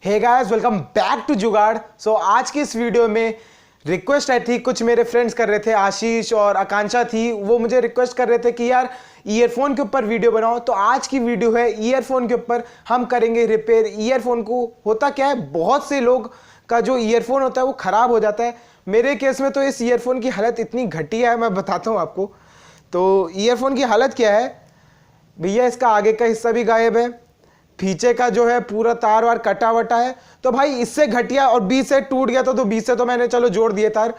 Hey guys, welcome back to Jugaad. आज की इस वीडियो में रिक्वेस्ट आई थी, कुछ मेरे फ्रेंड्स कर रहे थे, आशीष और आकांक्षा थी, वो मुझे रिक्वेस्ट कर रहे थे कि यार ईयरफोन के ऊपर वीडियो बनाओ। तो आज की वीडियो है ईयरफोन के ऊपर, हम करेंगे रिपेयर ईयरफोन को। होता क्या है, बहुत से लोग का जो ईयरफोन होता है वो खराब हो जाता है। मेरे केस में तो इस ईयरफोन की हालत इतनी घटिया है, मैं बताता हूँ आपको। तो ईयरफोन की हालत क्या है भैया, इसका आगे का हिस्सा भी गायब है, पीछे का जो है पूरा तार वार कटा वटा है। तो भाई इससे घटिया, और बीच से टूट गया था तो बीच से तो मैंने चलो जोड़ दिए तार।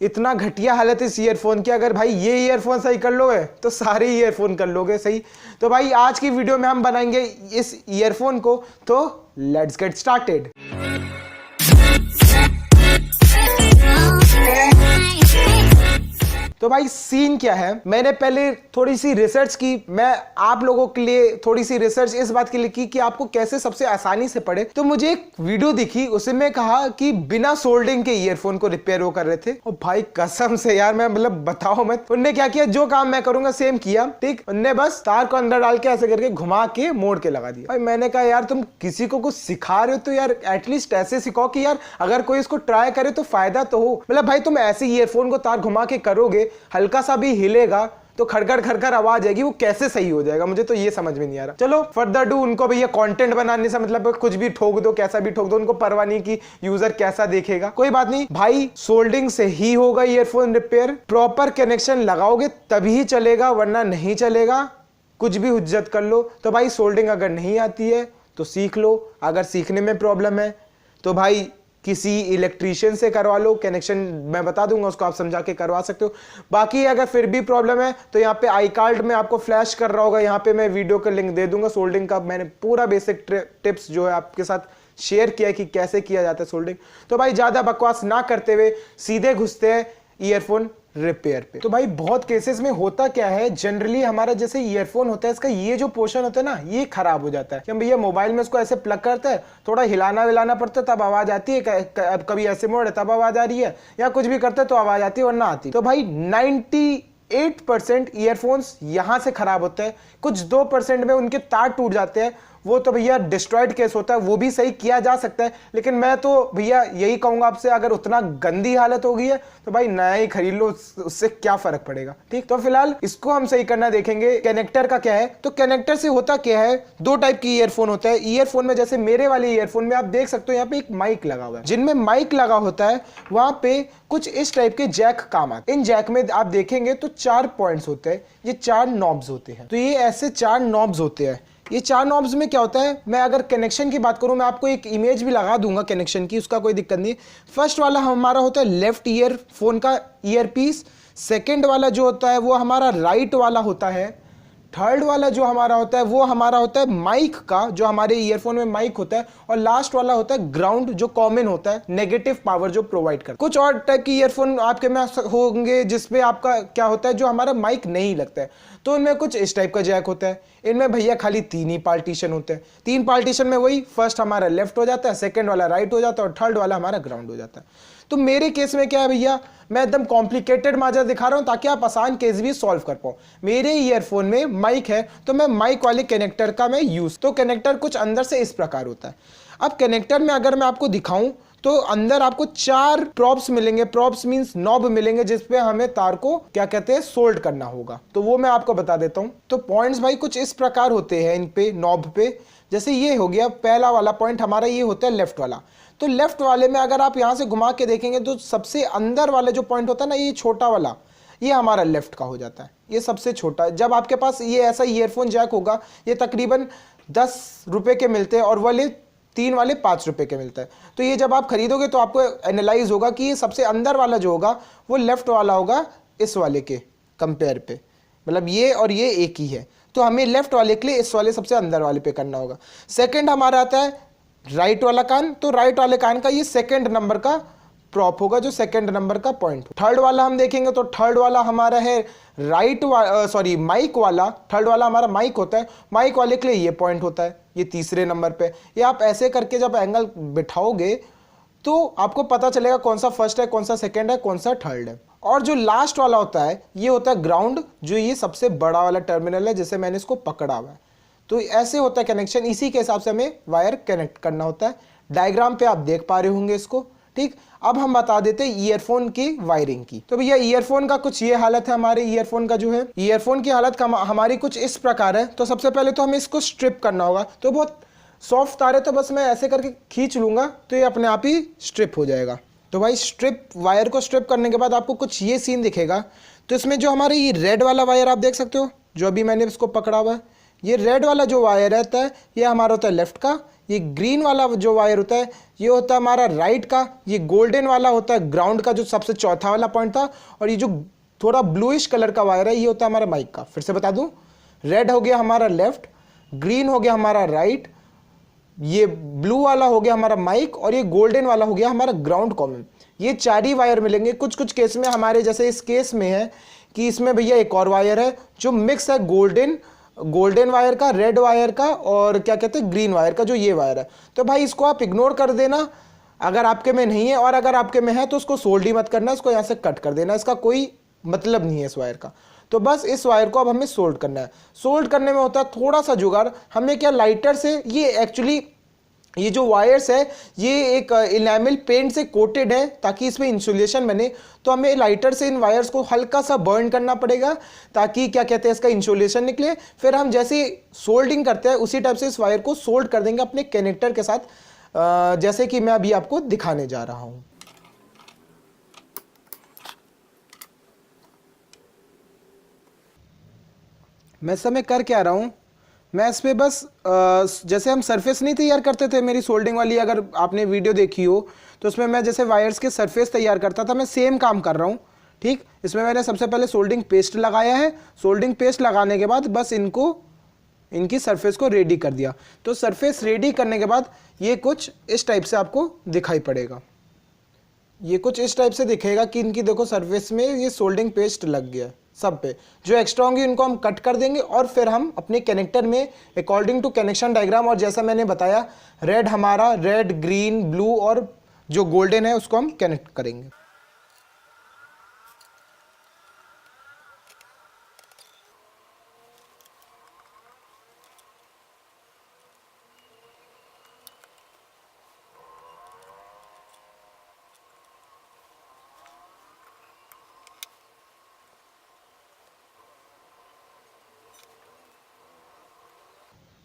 इतना घटिया हालत इस ईयरफोन की, अगर भाई ये ईयरफोन सही कर लोगे तो सारे ईयरफोन कर लोगे सही। तो भाई आज की वीडियो में हम बनाएंगे इस ईयरफोन को, तो लेट्स गेट स्टार्टेड। तो भाई सीन क्या है, मैंने पहले थोड़ी सी रिसर्च की, मैं आप लोगों के लिए थोड़ी सी रिसर्च इस बात के लिए की कि आपको कैसे सबसे आसानी से पड़े। तो मुझे एक वीडियो दिखी, उसमें कहा कि बिना सोल्डरिंग के ईयरफोन को रिपेयर वो कर रहे थे। और भाई कसम से यार, मैं मतलब बताओ मत, उनने क्या किया, जो काम मैं करूंगा सेम किया। ठीक, उनने बस तार को अंदर डाल के ऐसे करके घुमा के मोड़ के लगा दिया। भाई मैंने कहा यार तुम किसी को कुछ सिखा रहे हो तो यार एटलीस्ट ऐसे सिखाओ कि यार अगर कोई इसको ट्राई करे तो फायदा तो हो। मतलब भाई तुम ऐसे ईयरफोन को तार घुमा के करोगे, हल्का सा भी हिलेगा तो खड़खड़ खड़खड़ आवाज आएगी, वो कैसे सही हो जाएगा, मुझे तो ये समझ में नहीं आ रहा। चलो फर्दर डू, उनको भैया कंटेंट बनाने से मतलब कुछ भी ठोक दो, कैसा भी ठोक दो, उनको परवाह नहीं कि यूजर कैसा देखेगा, कोई बात नहीं। भाई सोल्डिंग से ही होगा ईयरफोन रिपेयर, प्रॉपर कनेक्शन लगाओगे तभी चलेगा, वरना नहीं चलेगा। कुछ भी हुज्जत कर लो। तो भाई सोल्डिंग अगर नहीं आती है तो सीख लो, अगर सीखने में प्रॉब्लम है तो भाई किसी इलेक्ट्रीशियन से करवा लो, कनेक्शन मैं बता दूंगा, उसको आप समझा के करवा सकते हो। बाकी अगर फिर भी प्रॉब्लम है तो यहाँ पे आई कार्ड में आपको फ्लैश कर रहा होगा, यहाँ पे मैं वीडियो का लिंक दे दूंगा सोल्डिंग का। मैंने पूरा बेसिक टिप्स जो है आपके साथ शेयर किया है कि कैसे किया जाता है सोल्डिंग। तो भाई ज्यादा बकवास ना करते हुए सीधे घुसते हैं ईयरफोन रिपेयर पे। तो भाई बहुत केसेस में होता क्या है, जनरली हमारा जैसे ईयरफोन होता है, इसका ये जो पोर्शन होता है ना, ये खराब हो जाता है। कि हम भैया मोबाइल में इसको ऐसे प्लग करते हैं, थोड़ा हिलाना विलाना पड़ता है तब आवाज आती है, कभी ऐसे मोड़ तब आवाज आ रही है, या कुछ भी करते हैं तो आवाज आती है वरना आती। तो भाई 98% ईयरफोन्स यहां से खराब होते हैं। कुछ 2% में उनके तार टूट जाते हैं, वो तो भैया डिस्ट्रॉयड केस होता है, वो भी सही किया जा सकता है। लेकिन मैं तो भैया यही कहूंगा आपसे, अगर उतना गंदी हालत हो गई है तो भाई नया ही खरीद लो, उससे क्या फर्क पड़ेगा। ठीक, तो फिलहाल इसको हम सही करना देखेंगे। कनेक्टर का क्या है, तो कनेक्टर से होता क्या है, दो टाइप की ईयरफोन होता है। ईयरफोन में जैसे मेरे वाले ईयरफोन में आप देख सकते हो यहाँ पे एक माइक लगा हुआ है। जिनमें माइक लगा होता है वहां पे कुछ इस टाइप के जैक काम आते हैं। इन जैक में आप देखेंगे तो 4 पॉइंट्स होते हैं, ये 4 नॉब्स होते हैं। तो ये ऐसे 4 नॉब्स होते हैं। ये 4 नॉब्स में क्या होता है, मैं अगर कनेक्शन की बात करूं, मैं आपको एक इमेज भी लगा दूंगा कनेक्शन की, उसका कोई दिक्कत नहीं। फर्स्ट वाला हमारा होता है लेफ्ट ईयरफोन का ईयरपीस, सेकंड वाला जो होता है वो हमारा राइट वाला होता है, थर्ड वाला जो हमारा होता है वो हमारा होता है माइक का, जो हमारे ईयरफोन में माइक होता है, और लास्ट वाला होता है ग्राउंड, जो कॉमन होता है, नेगेटिव पावर जो प्रोवाइड करता है। कुछ और टाइप की ईयरफोन आपके में होंगे जिसपे आपका क्या होता है, जो हमारा माइक नहीं लगता है, तो इनमें कुछ इस टाइप का जैक होता है। इनमें भैया खाली 3 ही पार्टीशन होते हैं। 3 पार्टीशन में वही फर्स्ट हमारा लेफ्ट हो जाता है, सेकंड वाला राइट हो जाता है, और थर्ड वाला हमारा ग्राउंड हो जाता है। तो मेरे केस में क्या है भैया, मैं एकदम कॉम्प्लिकेटेड माजरा दिखा रहा हूं ताकि आप आसान केस भी सॉल्व कर पाओ। मेरे ईयरफोन में माइक है तो मैं माइक वाले कनेक्टर का मैं यूज, तो कनेक्टर कुछ अंदर से इस प्रकार होता है। अब कनेक्टर में अगर मैं आपको दिखाऊं तो अंदर आपको 4 प्रॉप्स मिलेंगे। प्रॉप्स मींस नॉब मिलेंगे, जिसपे हमें तार को क्या कहते हैं, सोल्ड करना होगा। तो वो मैं आपको बता देता हूं। तो पॉइंट्स भाई कुछ इस प्रकार होते हैं इन पे, नॉब पे। जैसे ये हो गया पहला वाला पॉइंट हमारा, ये होता है लेफ्ट वाला। तो लेफ्ट वाले में अगर आप यहां से घुमा के देखेंगे तो सबसे अंदर वाला जो पॉइंट होता है ना, ये छोटा वाला, ये हमारा लेफ्ट का हो जाता है, ये सबसे छोटा। जब आपके पास ये ऐसा ईयरफोन जैक होगा, ये तकरीबन 10 रुपए के मिलते हैं, और वाले 3 वाले 5 रुपए के मिलता है। तो ये जब आप खरीदोगे तो आपको एनालाइज होगा कि ये सबसे अंदर वाला जो होगा वो लेफ्ट वाला होगा इस वाले के कंपेयर पे, मतलब ये और ये एक ही है। तो हमें लेफ्ट वाले के लिए इस वाले सबसे अंदर वाले पे करना होगा। सेकंड हमारा आता है राइट वाला कान, तो राइट वाले कान का ये सेकंड नंबर का प्रॉप होगा, जो सेकंड नंबर का पॉइंट। थर्ड वाला हम देखेंगे तो थर्ड वाला हमारा है माइक वाला। थर्ड वाला हमारा माइक होता है, माइक वाले के लिए ये पॉइंट होता है, ये तीसरे नंबर पे। ये आप ऐसे करके जब एंगल बिठाओगे तो आपको पता चलेगा कौन सा फर्स्ट है, कौन सा सेकंड है, कौन सा थर्ड है। और जो लास्ट वाला होता है ये होता है ग्राउंड, जो ये सबसे बड़ा वाला टर्मिनल है, जैसे मैंने इसको पकड़ा हुआ है। तो ऐसे होता है कनेक्शन, इसी के हिसाब से हमें वायर कनेक्ट करना होता है डायग्राम पे आप देख पा रहे होंगे इसको। ठीक, अब हम बता देते हैं ईयरफोन की वायरिंग की। तो भैया ईयरफोन का कुछ ये हालत है, हमारे ईयरफोन का जो है, ईयरफोन की हालत हमारी कुछ इस प्रकार है। तो सबसे पहले तो हमें इसको स्ट्रिप करना होगा। तो बहुत सॉफ्ट तार है, तो बस मैं ऐसे करके खींच लूंगा तो ये अपने आप ही स्ट्रिप हो जाएगा। तो भाई स्ट्रिप, वायर को स्ट्रिप करने के बाद आपको कुछ ये सीन दिखेगा। तो इसमें जो हमारे ये रेड वाला वायर आप देख सकते हो, जो अभी मैंने इसको पकड़ा हुआ है, ये रेड वाला जो वायर रहता है ये हमारा होता है लेफ्ट का। ये ग्रीन वाला जो वायर होता है ये होता है हमारा राइट का। ये गोल्डन वाला होता है ग्राउंड का, जो सबसे चौथा वाला पॉइंट था। और ये जो थोड़ा ब्लूइश कलर का वायर है ये होता है हमारा माइक का। फिर से बता दूं, रेड हो गया हमारा लेफ्ट, ग्रीन हो गया हमारा राइट, ये ब्लू वाला हो गया हमारा माइक, और ये गोल्डन वाला हो गया हमारा ग्राउंड कॉमन। ये चार ही वायर मिलेंगे। कुछ कुछ केस में हमारे जैसे इस केस में है कि इसमें भैया एक और वायर है जो मिक्स है गोल्डन वायर का, रेड वायर का, और क्या कहते हैं ग्रीन वायर का, जो ये वायर है। तो भाई इसको आप इग्नोर कर देना अगर आपके में नहीं है, और अगर आपके में है तो उसको सोल्ड ही मत करना, इसको यहाँ से कट कर देना, इसका कोई मतलब नहीं है इस वायर का। तो बस इस वायर को अब हमें सोल्ड करना है। सोल्ड करने में होता है थोड़ा सा जुगाड़। हमें क्या, लाइटर से, ये एक्चुअली ये जो वायर्स है ये एक इनामिल पेंट से कोटेड है ताकि इसमें इंसुलेशन बने। तो हमें लाइटर से इन वायर्स को हल्का सा बर्न करना पड़ेगा ताकि क्या कहते हैं इसका इंसुलेशन निकले। फिर हम जैसे सोल्डिंग करते हैं उसी टाइप से इस वायर को सोल्ड कर देंगे अपने कनेक्टर के साथ, जैसे कि मैं अभी आपको दिखाने जा रहा हूं। मैं इस समय कर क्या रहा हूं, मैं इस पर बस जैसे हम सरफेस नहीं तैयार करते थे मेरी सोल्डिंग वाली, अगर आपने वीडियो देखी हो तो उसमें मैं जैसे वायर्स के सरफेस तैयार करता था, मैं सेम काम कर रहा हूँ। ठीक, इसमें मैंने सबसे पहले सोल्डिंग पेस्ट लगाया है। सोल्डिंग पेस्ट लगाने के बाद बस इनकी सरफेस को रेडी कर दिया। तो सरफेस रेडी करने के बाद ये कुछ इस टाइप से आपको दिखाई पड़ेगा। ये कुछ इस टाइप से दिखेगा कि इनकी देखो सरफेस में ये सोल्डिंग पेस्ट लग गया सब पे। जो एक्स्ट्रा होंगे इनको हम कट कर देंगे और फिर हम अपने कनेक्टर में अकॉर्डिंग टू कनेक्शन डायग्राम, और जैसा मैंने बताया रेड हमारा, रेड, ग्रीन, ब्लू और जो गोल्डन है उसको हम कनेक्ट करेंगे।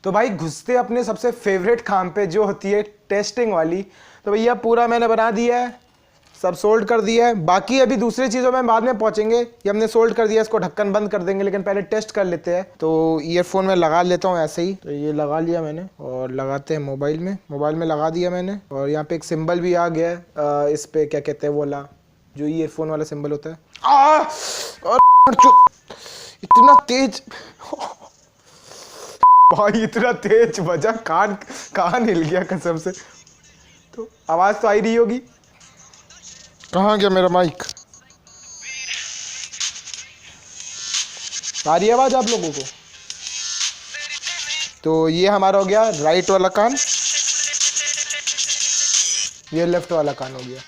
तो भाई घुसते अपने सबसे फेवरेट काम पे जो होती है टेस्टिंग वाली। तो भैया पूरा मैंने बना दिया है, सब सोल्ड कर दिया है। बाकी अभी दूसरी चीज़ों में बाद में पहुंचेंगे। ये हमने सोल्ड कर दिया, इसको ढक्कन बंद कर देंगे, लेकिन पहले टेस्ट कर लेते हैं। तो ईयरफोन में लगा लेता हूँ ऐसे ही। तो ये लगा लिया मैंने और लगाते हैं मोबाइल में लगा दिया मैंने। और यहाँ पे एक सिंबल भी आ गया है, इस पे क्या कहते हैं वो वाला जो ईयरफोन वाला सिंबल होता है। इतना तेज भाई, इतना तेज बजा, कान हिल गया कसम से। तो आवाज तो आ ही रही होगी। कहाँ गया मेरा माइक? आ रही है आवाज आप लोगों को? तो ये हमारा हो गया राइट वाला कान, ये लेफ्ट वाला कान हो गया।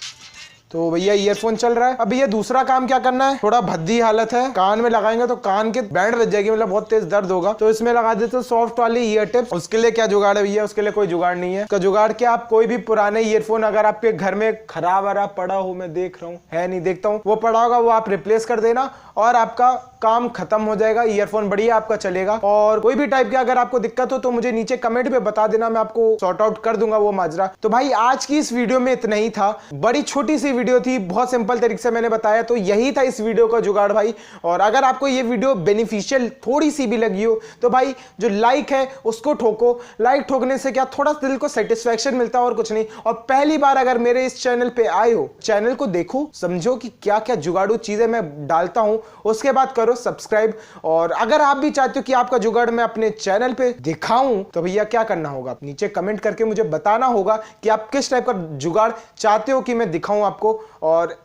तो भैया ईयरफोन चल रहा है। अब ये दूसरा काम क्या करना है, थोड़ा भद्दी हालत है, कान में लगाएंगे तो कान के बैंड बज जाएगी, मतलब बहुत तेज दर्द होगा। तो इसमें लगा देते हैं सॉफ्ट वाली ईयर टिप्स। उसके लिए क्या जुगाड़ है भैया? उसके लिए कोई जुगाड़ नहीं है। उसका जुगाड़ क्या, आप कोई भी पुराने ईयरफोन अगर आपके घर में खराब वराब पड़ा हो, मैं देख रहा हूँ, है नहीं, देखता हूँ, वो पड़ा होगा, वो आप रिप्लेस कर देना और आपका काम खत्म हो जाएगा। ईयरफोन बढ़िया आपका चलेगा। और कोई भी टाइप की अगर आपको दिक्कत हो तो मुझे नीचे कमेंट पे बता देना, मैं आपको सॉर्ट आउट कर दूंगा वो माजरा। तो भाई आज की इस वीडियो में इतना ही था, बड़ी छोटी सी वीडियो थी, बहुत सिंपल तरीके से मैंने बताया। तो यही था इस वीडियो का जुगाड़ भाई। और अगर आपको ये वीडियो बेनिफिशियल थोड़ी सी भी लगी हो तो भाई जो लाइक है उसको ठोको। लाइक ठोकने से क्या, थोड़ा दिल को सेटिस्फैक्शन मिलता है और कुछ नहीं। और पहली बार अगर मेरे इस चैनल पे आए हो, चैनल को देखो, समझो कि क्या क्या जुगाड़ू चीजें मैं डालता हूं, उसके बाद करो सब्सक्राइब। और अगर आप भी चाहते हो कि आपका जुगाड़ मैं अपने चैनल पे दिखाऊं तो भैया क्या करना होगा, नीचे कमेंट करके मुझे बताना होगा कि आप किस टाइप का जुगाड़ चाहते हो कि मैं दिखाऊं आपको। और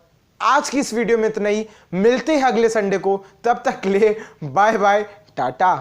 आज की इस वीडियो में इतना ही, मिलते हैं अगले संडे को, तब तक ले बाय बाय, टाटा।